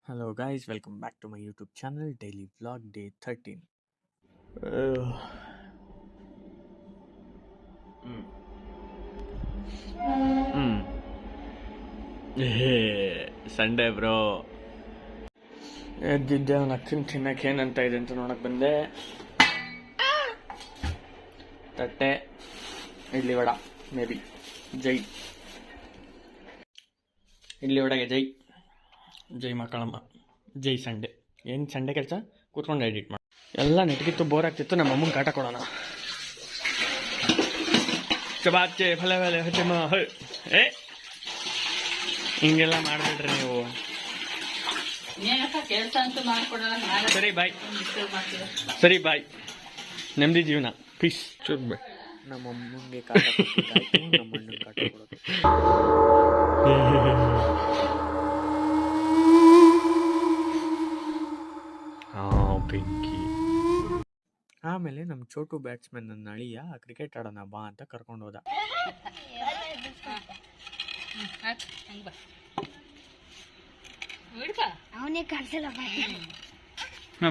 Hello guys, welcome back to my YouTube channel Daily Vlog Day 13. Sunday bro ಎದ್ದಿದ್ದೆ ಅವನ ಅಕ್ಕನ ತಿನ್ನಕ್ಕೆ ಏನಂತ ಇದೆ ಅಂತ ನೋಡಕ್ ಬಂದೆ. ತಟ್ಟೆ ಇಡ್ಲಿ ವಡ ಮೇ ಬಿ ಜೈ ಇಡ್ಲಿ ವಡೆಗೆ ಜೈ ಜೈ ಮಕ್ಕಳಮ್ಮ ಜೈ ಸಂಡೆ. ಏನು ಸಂಡೆ ಕೆಲಸ ಕೂತ್ಕೊಂಡು ಎಡಿಟ್ ಮಾಡಿ ಎಲ್ಲ ನೆಟ್ಗಿತ್ತು, ಬೋರ್ ಆಗ್ತಿತ್ತು. ನಮ್ಮ ಅಮ್ಮನ ಕಾಟ ಕೊಡೋಣ. ಚಪಾಚೆ ಫಲ ಫಲ ಹಚ್ಚಮ್ಮ ಏ ಹಿಂಗೆಲ್ಲ ಮಾಡ್ಬಿಡ್ರಿ ನೀವು. ಸರಿ ಬಾಯ್, ಸರಿ ಬಾಯ್. ನೆಮ್ಮದಿ ಜೀವನ, ಪೀಸ್. ಚೂರ್ ಬಾಯ್. ನಮ್ಮ ಅಮ್ಮನಿಗೆ ಕಾಟ ಕೊಟ್ಟಿದ್ದಾಯ್ತು, ನಮ್ಮ ಅಣ್ಣನ ಕಾಟ ಕೊಡೋದು. ಬೆಂಕಿ. ಆಮೇಲೆ ನಮ್ಮ ಚೋಟು ಬ್ಯಾಟ್ಸ್ಮನ್ ನನ್ನ ಅಳಿಯ ಕ್ರಿಕೆಟ್ ಆಡೋಣ ಬಾ ಅಂತ ಕರ್ಕೊಂಡು ಹೋದ.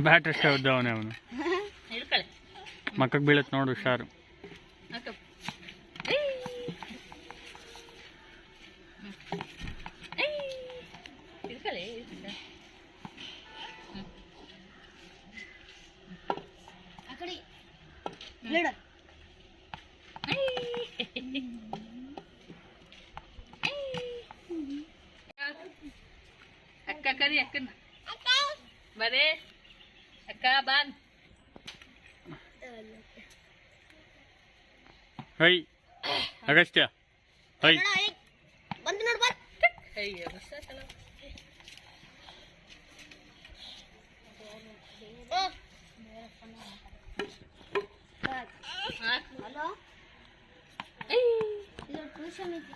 ಬ್ಯಾಟ್ ಅಷ್ಟೇ ಅವನೇ ಅವನು ಮಕ್ಕಕ್ಕೆ ಬೀಳತ್ ನೋಡು, ಹುಷಾರು. ಅಕ್ಕ ಕರಿ ಅಕ್ಕನ ಬರೇ ಅಕ್ಕ ಬಾನ್. ಹೈ ಅಗಸ್ತ್ಯ, ಹೈ ಬಂದು ನೋಡು ಬಾ. ಅಯ್ಯೋ ಸಕಲ ಹಲೋ ಇದು ಟ್ಯೂಷನ್ ಇದೆ.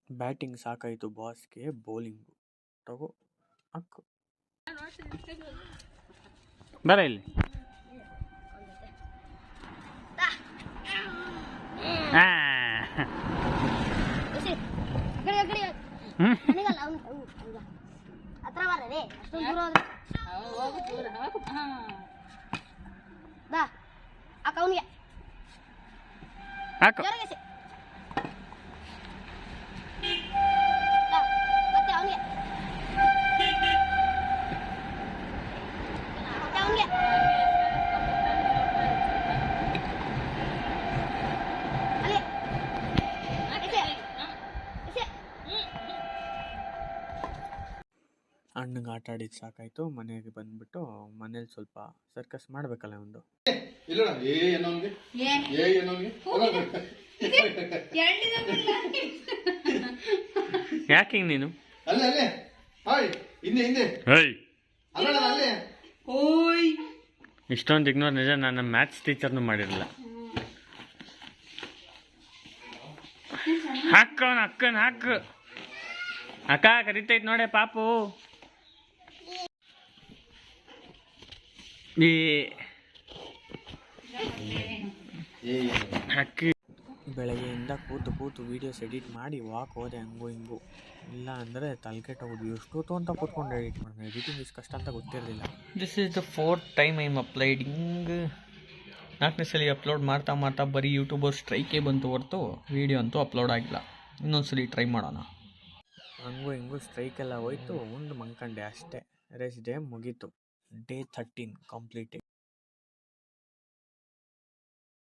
ಬ್ಯಾಟಿಂಗ್ ಸಾಕಾಯಿತು ಬಾಸ್ಗೆ, ಬೌಲಿಂಗು ತಗೋ ಅಕ್ಕು. ಬರ ಇಲ್ಲಿ. ಅಣ್ಣಗೆ ಆಟ ಆಡಿದ್ದು ಸಾಕಾಯಿತು. ಮನೆಗೆ ಬಂದ್ಬಿಟ್ಟು ಮನೇಲಿ ಸ್ವಲ್ಪ ಸರ್ಕಸ್ ಮಾಡ್ಬೇಕಲ್ಲ ಒಂದು. ಯಾಕೆ ನೀನು ಇಷ್ಟೊಂದು ಇಗ್ನೋರ್? ನಿಜ, ನಾನು ಮ್ಯಾಥ್ಸ್ ಟೀಚರ್ನು ಮಾಡಿರಲಿಲ್ಲ. ಹಾಕವನ ಅಕ್ಕನ ಹಾಕು. ಅಕ್ಕ ಕರಿತೈತ್ ನೋಡೆ ಪಾಪು. ಅಕ್ಕಿ ಬೆಳಗ್ಗೆಯಿಂದ ಕೂತು ವೀಡಿಯೋಸ್ ಎಡಿಟ್ ಮಾಡಿ ವಾಕ್ ಹೋದೆ ಹಂಗು ಹಿಂಗು. ಇಲ್ಲ ಅಂದರೆ ತಲೆಕೆಟ್ಟೋಗೋದು. ಎಷ್ಟೊತ್ತು ಅಂತ ಕೂತ್ಕೊಂಡು ಎಡಿಟ್ ಮಾಡೋದು. ಎಡಿಟಿಂಗ್ ಇಷ್ಟು ಕಷ್ಟ ಅಂತ ಗೊತ್ತಿರಲಿಲ್ಲ. This is the 4th time I am uploading. 4ನೇ ಸಲ ಅಪ್ಲೋಡ್ ಮಾಡ್ತಾ ಬರೀ ಯೂಟ್ಯೂಬರ್ ಸ್ಟ್ರೈಕೇ ಬಂತು ಹೊರತು ವೀಡಿಯೋ ಅಂತೂ ಅಪ್ಲೋಡ್ ಆಗಿಲ್ಲ. ಇನ್ನೊಂದ್ಸಲಿ ಟ್ರೈ ಮಾಡೋಣ. ಹಂಗು ಹಿಂಗು ಸ್ಟ್ರೈಕೆಲ್ಲ ಹೋಯ್ತು, ಉಂಡು ಮಂಕಂಡೆ ಅಷ್ಟೇ. ರೆಸ್ಟ್ ಡೇ ಮುಗೀತು. Day 13 completed.